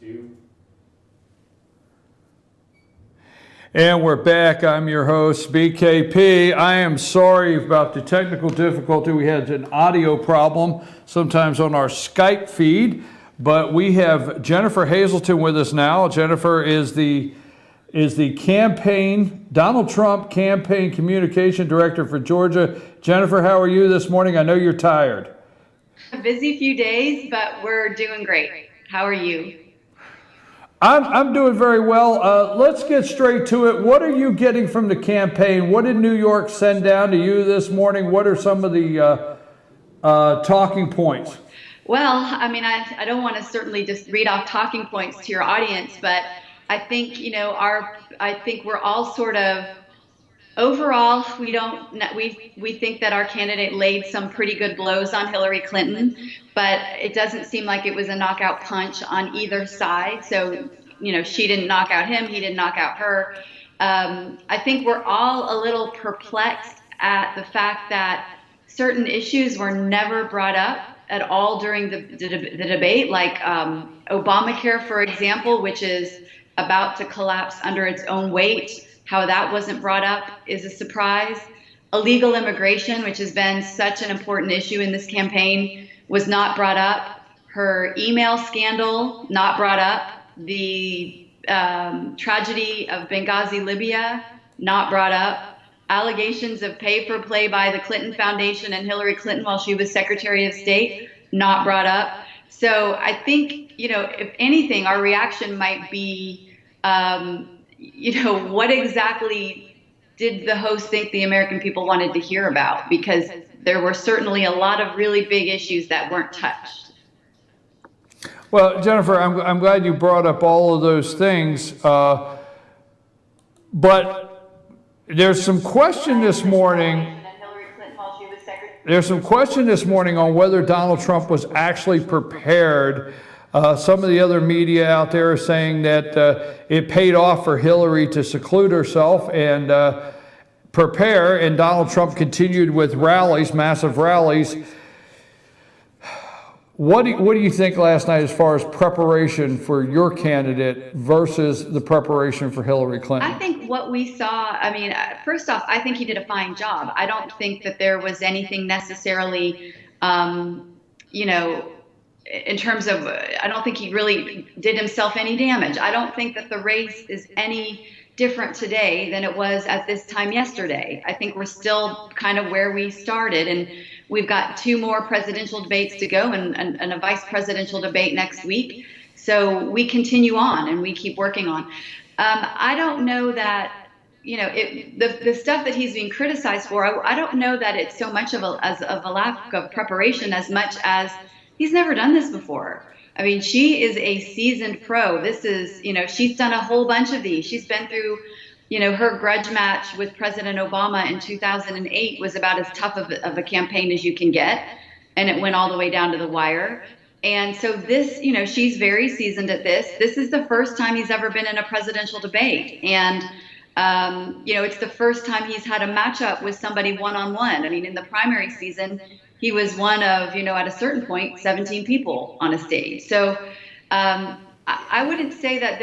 Two. And we're back. I'm your host, BKP. I am sorry about the technical difficulty. We had an audio problem sometimes on our Skype feed, but we have Jennifer Hazelton with us now. Jennifer is the Donald Trump campaign communication director for Georgia. Jennifer, how are you this morning? I know you're tired. A busy few days, but we're doing great. How are you? I'm doing very well. Let's get straight to it. What are you getting from the campaign? What did New York send down to you this morning? What are some of the talking points? Well, I mean, I don't want to certainly just read off talking points to your audience, but I think, I think we're all sort of, overall, we think that our candidate laid some pretty good blows on Hillary Clinton, but it doesn't seem like it was a knockout punch on either side. So, she didn't knock out him, he didn't knock out her. I think we're all a little perplexed at the fact that certain issues were never brought up at all during the debate, like Obamacare, for example, which is about to collapse under its own weight. How that wasn't brought up is a surprise. Illegal immigration, which has been such an important issue in this campaign, was not brought up. Her email scandal, not brought up. The tragedy of Benghazi, Libya, not brought up. Allegations of pay for play by the Clinton Foundation and Hillary Clinton while she was Secretary of State, not brought up. So I think, if anything, our reaction might be, what exactly did the host think the American people wanted to hear about? Because there were certainly a lot of really big issues that weren't touched. Well, Jennifer, I'm glad you brought up all of those things, but there's some question this morning. There's some question this morning on whether Donald Trump was actually prepared. Some of the other media out there are saying that it paid off for Hillary to seclude herself and prepare, and Donald Trump continued with rallies, massive rallies. What do you think last night as far as preparation for your candidate versus the preparation for Hillary Clinton? I think what we saw, first off, I think he did a fine job. I don't think that there was anything necessarily, in terms of, I don't think he really did himself any damage. I don't think that the race is any different today than it was at this time yesterday. I think we're still kind of where we started, and we've got 2 more presidential debates to go and a vice presidential debate next week. So we continue on and we keep working on. I don't know that, the stuff that he's being criticized for, I don't know that it's so much of a lack of preparation as much as he's never done this before. I mean, she is a seasoned pro. This is, she's done a whole bunch of these. She's been through, her grudge match with President Obama in 2008 was about as tough of a campaign as you can get. And it went all the way down to the wire. And so this, she's very seasoned at this. This is the first time he's ever been in a presidential debate. And, it's the first time he's had a matchup with somebody one-on-one. I mean, in the primary season, he was one of, at a certain point, 17 people on a stage. So I wouldn't say that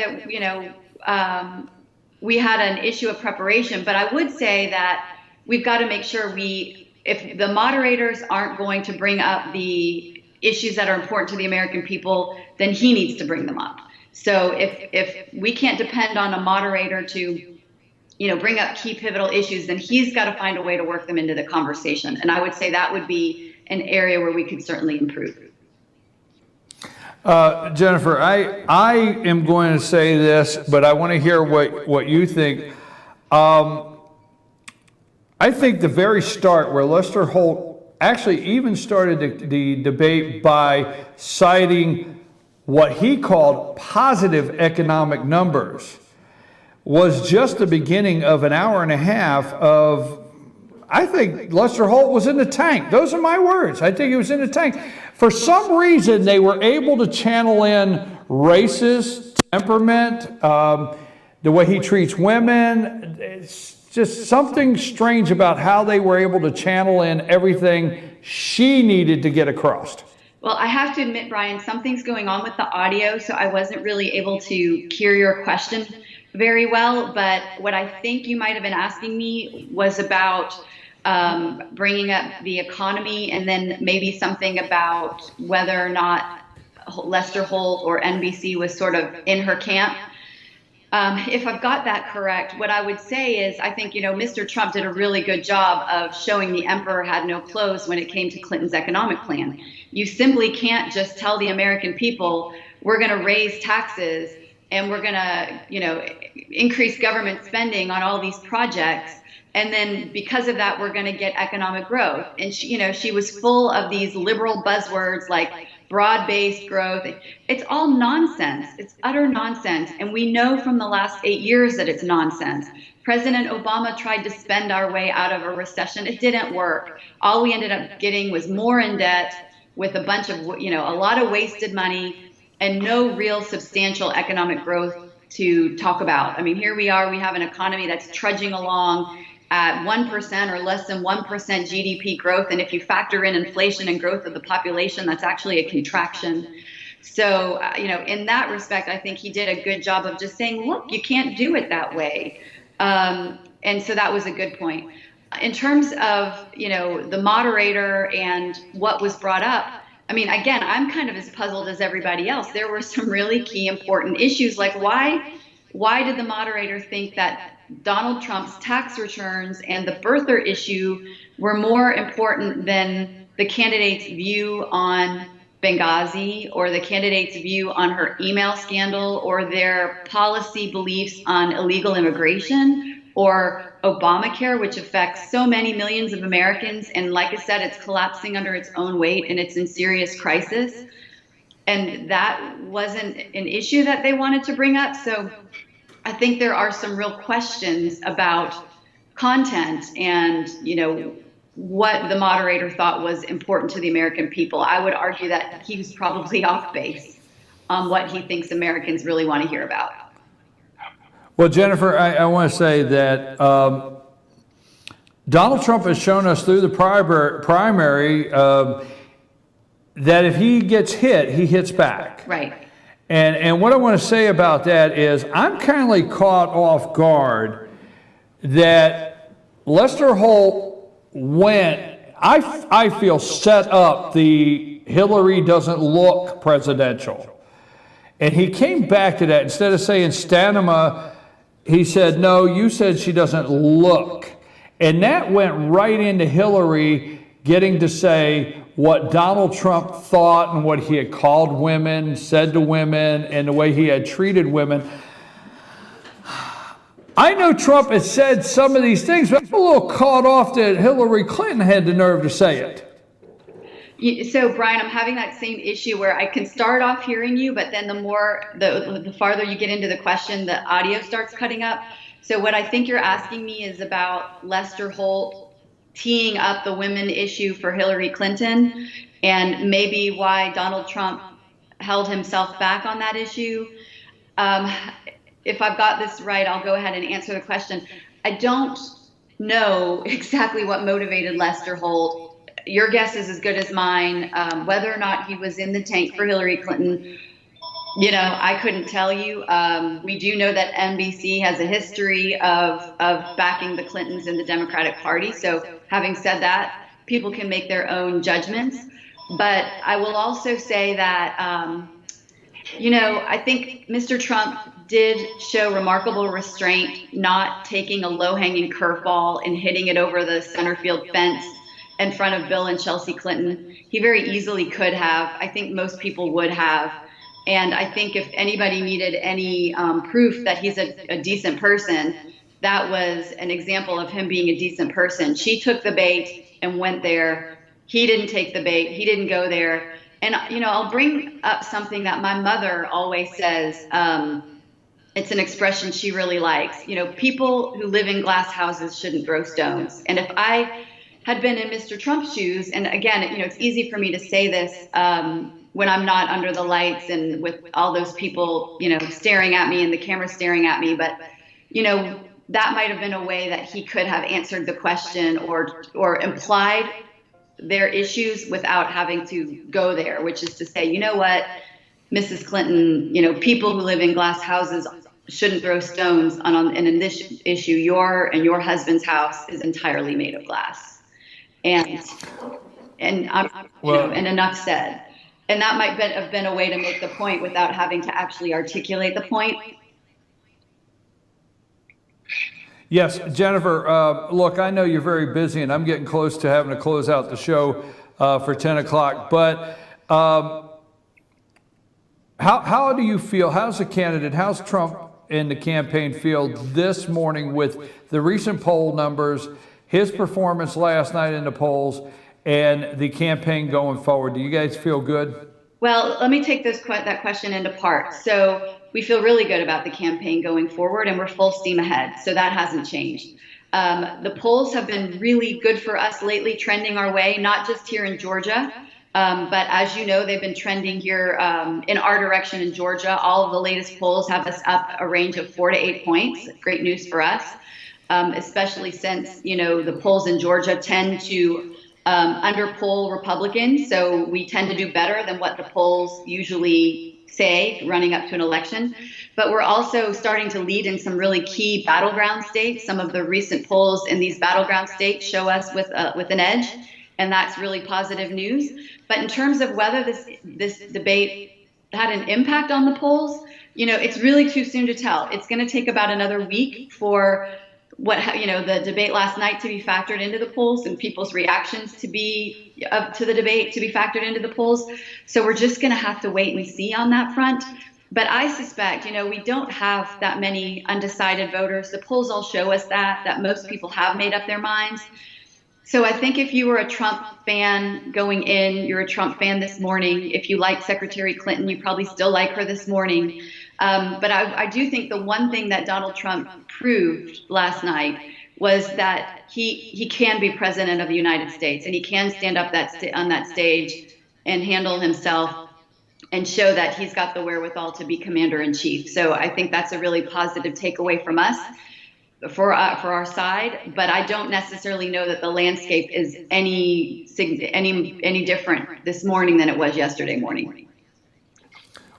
we had an issue of preparation, but I would say that we've got to make sure if the moderators aren't going to bring up the issues that are important to the American people, then he needs to bring them up. So if we can't depend on a moderator to bring up key pivotal issues, then he's got to find a way to work them into the conversation. And I would say that would be an area where we could certainly improve. Jennifer, I am going to say this, but I want to hear what you think. I think the very start where Lester Holt actually even started the debate by citing what he called positive economic numbers was just the beginning of an hour and a half of, I think Lester Holt was in the tank. Those are my words. I think he was in the tank. For some reason, they were able to channel in racist temperament, the way he treats women. It's just something strange about how they were able to channel in everything she needed to get across. Well, I have to admit, Brian, something's going on with the audio, so I wasn't really able to hear your question very well. But what I think you might have been asking me was about bringing up the economy, and then maybe something about whether or not Lester Holt or NBC was sort of in her camp. If I've got that correct, what I would say is I think, Mr. Trump did a really good job of showing the emperor had no clothes when it came to Clinton's economic plan. You simply can't just tell the American people, we're going to raise taxes and we're going to, increase government spending on all these projects. And then because of that, we're going to get economic growth. And she was full of these liberal buzzwords like broad-based growth. It's all nonsense. It's utter nonsense. And we know from the last 8 years that it's nonsense. President Obama tried to spend our way out of a recession. It didn't work. All we ended up getting was more in debt with a bunch of, a lot of wasted money and no real substantial economic growth to talk about. I mean, here we are, we have an economy that's trudging along at 1% or less than 1% GDP growth. And if you factor in inflation and growth of the population, that's actually a contraction. So, in that respect, I think he did a good job of just saying, look, you can't do it that way. And so that was a good point. In terms of, the moderator and what was brought up, I mean, again, I'm kind of as puzzled as everybody else. There were some really key important issues, like why did the moderator think that Donald Trump's tax returns and the birther issue were more important than the candidate's view on Benghazi or the candidate's view on her email scandal or their policy beliefs on illegal immigration or Obamacare, which affects so many millions of Americans. And like I said, it's collapsing under its own weight and it's in serious crisis. And that wasn't an issue that they wanted to bring up. So I think there are some real questions about content and, what the moderator thought was important to the American people. I would argue that he was probably off base on what he thinks Americans really want to hear about. Well, Jennifer, I want to say that Donald Trump has shown us through the primary that if he gets hit, he hits back. Right. And what I want to say about that is I'm kind of caught off guard that Lester Holt I feel set up the Hillary doesn't look presidential. And he came back to that. Instead of saying Stanima, he said, no, you said she doesn't look. And that went right into Hillary getting to say what Donald Trump thought and what he had called women, said to women, and the way he had treated women. I know Trump has said some of these things, but I'm a little caught off that Hillary Clinton had the nerve to say it. So, Brian, I'm having that same issue where I can start off hearing you, but then the farther you get into the question, the audio starts cutting up. So what I think you're asking me is about Lester Holt teeing up the women issue for Hillary Clinton and maybe why Donald Trump held himself back on that issue. If I've got this right, I'll go ahead and answer the question. I don't know exactly what motivated Lester Holt. Your guess is as good as mine. Whether or not he was in the tank for Hillary Clinton, I couldn't tell you. We do know that NBC has a history of backing the Clintons in the Democratic Party. So having said that, people can make their own judgments. But I will also say that, I think Mr. Trump did show remarkable restraint, not taking a low-hanging curveball and hitting it over the center field fence in front of Bill and Chelsea Clinton. He very easily could have. I think most people would have. And I think if anybody needed any proof that he's a decent person, that was an example of him being a decent person. She took the bait and went there. He didn't take the bait. He didn't go there. And, I'll bring up something that my mother always says. It's an expression she really likes. People who live in glass houses shouldn't throw stones. And if I had been in Mr. Trump's shoes, and again, it's easy for me to say this when I'm not under the lights and with all those people, staring at me and the camera staring at me. But, that might have been a way that he could have answered the question or implied their issues without having to go there, which is to say, you know what, Mrs. Clinton, people who live in glass houses shouldn't throw stones and in this issue, your husband's house is entirely made of glass. And and enough said. And that might have been a way to make the point without having to actually articulate the point. Yes, Jennifer, look, I know you're very busy, and I'm getting close to having to close out the show for 10 o'clock, but how do you feel, how's the candidate, how's Trump in the campaign feel this morning with the recent poll numbers, his performance last night in the polls, and the campaign going forward? Do you guys feel good? Well, let me take that question into parts. So we feel really good about the campaign going forward, and we're full steam ahead. So that hasn't changed. The polls have been really good for us lately, trending our way, not just here in Georgia, but as you know, they've been trending here in our direction in Georgia. All of the latest polls have us up a range of 4 to 8 points. Great news for us, especially since, the polls in Georgia tend to underpoll Republicans. So we tend to do better than what the polls usually say running up to an election. But we're also starting to lead in some really key battleground states. Some of the recent polls in these battleground states show us with an edge, and that's really positive news. But in terms of whether this debate had an impact on the polls, it's really too soon to tell. It's going to take about another week for the debate last night to be factored into the polls and people's reactions to the debate to be factored into the polls. So we're just going to have to wait and see on that front. But I suspect, we don't have that many undecided voters. The polls all show us that most people have made up their minds. So I think if you were a Trump fan going in, you're a Trump fan this morning. If you like Secretary Clinton, you probably still like her this morning. But I do think the one thing that Donald Trump proved last night was that he can be president of the United States, and he can stand up on that stage and handle himself and show that he's got the wherewithal to be commander in chief. So I think that's a really positive takeaway from us for our side. But I don't necessarily know that the landscape is any different this morning than it was yesterday morning.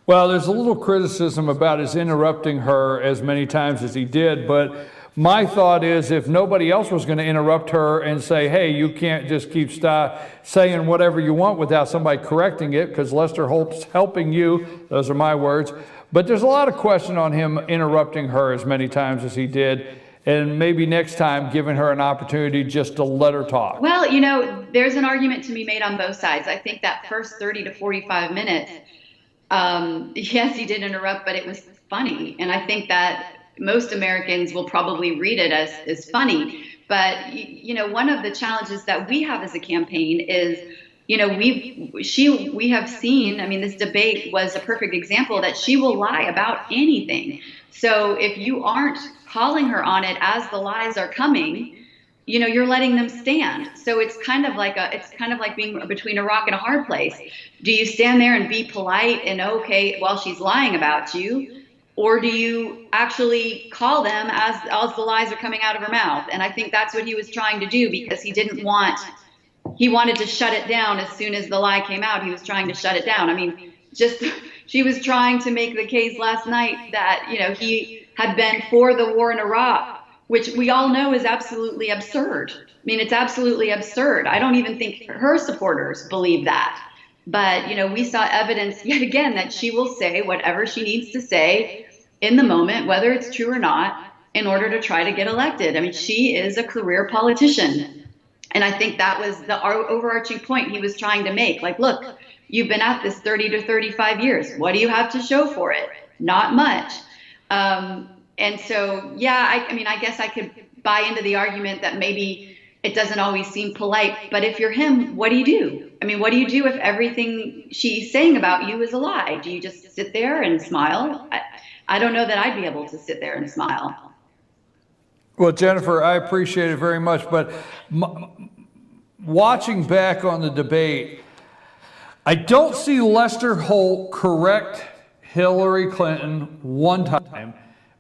Well, there's a little criticism about his interrupting her as many times as he did, but my thought is if nobody else was going to interrupt her and say, hey, you can't just keep saying whatever you want without somebody correcting it, because Lester Holt's helping you, those are my words, but there's a lot of question on him interrupting her as many times as he did, and maybe next time giving her an opportunity just to let her talk. Well, there's an argument to be made on both sides. I think that first 30 to 45 minutes, yes, he did interrupt, but it was funny. And I think that most Americans will probably read it as funny. But, one of the challenges that we have as a campaign is, we have seen, this debate was a perfect example that she will lie about anything. So if you aren't calling her on it as the lies are coming, you're letting them stand. So it's kind of like being between a rock and a hard place. Do you stand there and be polite and okay while she's lying about you, or do you actually call them as the lies are coming out of her mouth? And I think that's what he was trying to do, because he wanted to shut it down as soon as the lie came out. He was trying to shut it down. She was trying to make the case last night that he had been for the war in Iraq, which we all know is absolutely absurd. It's absolutely absurd. I don't even think her supporters believe that. But, we saw evidence yet again that she will say whatever she needs to say in the moment, whether it's true or not, in order to try to get elected. She is a career politician. And I think that was the overarching point he was trying to make. Like, look, you've been at this 30 to 35 years. What do you have to show for it? Not much. And so, yeah, I guess I could buy into the argument that maybe it doesn't always seem polite. But if you're him, what do you do? What do you do if everything she's saying about you is a lie? Do you just sit there and smile? I don't know that I'd be able to sit there and smile. Well, Jennifer, I appreciate it very much. But watching back on the debate, I don't see Lester Holt correct Hillary Clinton one time,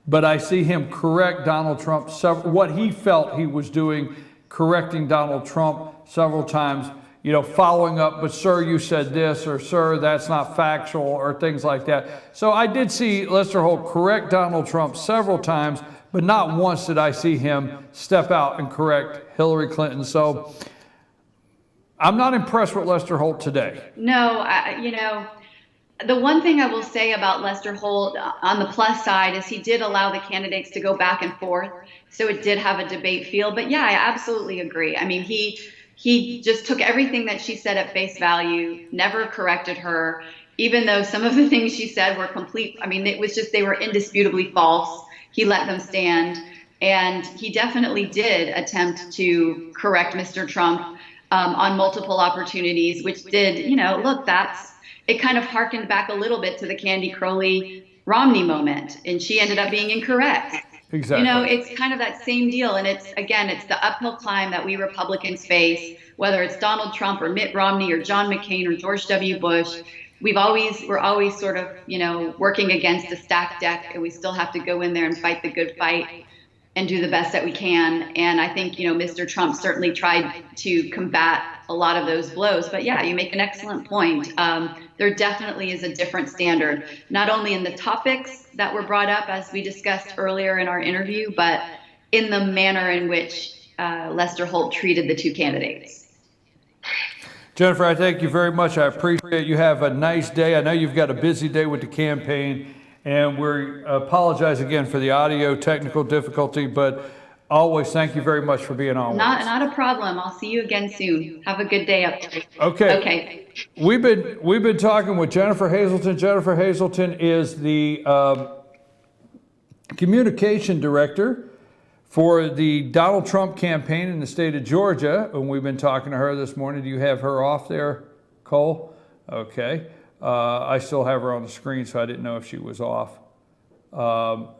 but I see him correct Donald Trump, what he felt he was doing, correcting Donald Trump several times. you know, following up, but sir, you said this, or sir, that's not factual, or things like that. So I did see Lester Holt correct Donald Trump several times, but not once did I see him step out and correct Hillary Clinton. So I'm not impressed with Lester Holt today. No, you know, the one thing I will say about Lester Holt on the plus side is he did allow the candidates to go back and forth. So it did have a debate feel. But yeah, I absolutely agree. I mean, he just took everything that she said at face value, never corrected her, even though some of the things she said were complete. I mean, it was just, they were indisputably false. He let them stand. And he definitely did attempt to correct Mr. Trump on multiple opportunities, which did, you know, look, it kind of harkened back a little bit to the Candy Crowley Romney moment, and she ended up being incorrect. Exactly. You know, it's kind of that same deal. And it's the uphill climb that we Republicans face, whether it's Donald Trump or Mitt Romney or John McCain or George W. Bush. We're always sort of, you know, working against a stacked deck, and we still have to go in there and fight the good fight and do the best that we can. And I think, you know, Mr. Trump certainly tried to combat a lot of those blows. But yeah, you make an excellent point. There definitely is a different standard, not only in the topics that were brought up, as we discussed earlier in our interview, but in the manner in which Lester Holt treated the two candidates. Jennifer, I thank you very much. I appreciate you. Have a nice day. I know you've got a busy day with the campaign, and we apologize again for the audio technical difficulty, but always thank you very much for being on with us. Not a problem. I'll see you again soon. Have a good day up there. Okay. We've been talking with Jennifer Hazelton. Jennifer Hazelton is the communication director for the Donald Trump campaign in the state of Georgia, and we've been talking to her this morning. Do you have her off there, Cole? Okay. I still have her on the screen, so I didn't know if she was off. That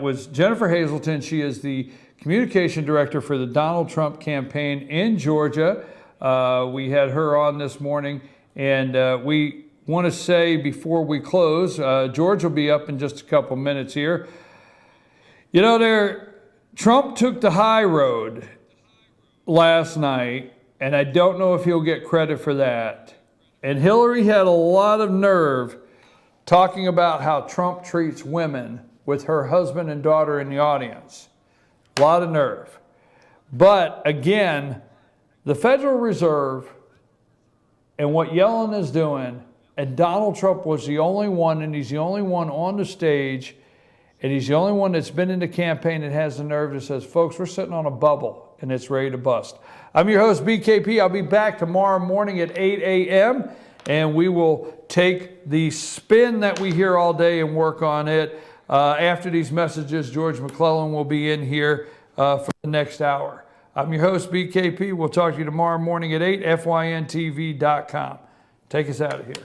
was Jennifer Hazelton. She is the communication director for the Donald Trump campaign in Georgia. We had her on this morning, and we want to say before we close, George will be up in just a couple minutes here. You know, Trump took the high road last night, and I don't know if he'll get credit for that. And Hillary had a lot of nerve talking about how Trump treats women with her husband and daughter in the audience. A lot of nerve. But again, the Federal Reserve and what Yellen is doing, and Donald Trump was the only one, and he's the only one on the stage, and he's the only one that's been in the campaign that has the nerve that says, folks, we're sitting on a bubble and it's ready to bust. I'm your host, BKP. I'll be back tomorrow morning at 8 a.m. and we will take the spin that we hear all day and work on it. After these messages, George McClellan will be in here for the next hour. I'm your host, BKP. We'll talk to you tomorrow morning at 8, fyntv.com. Take us out of here.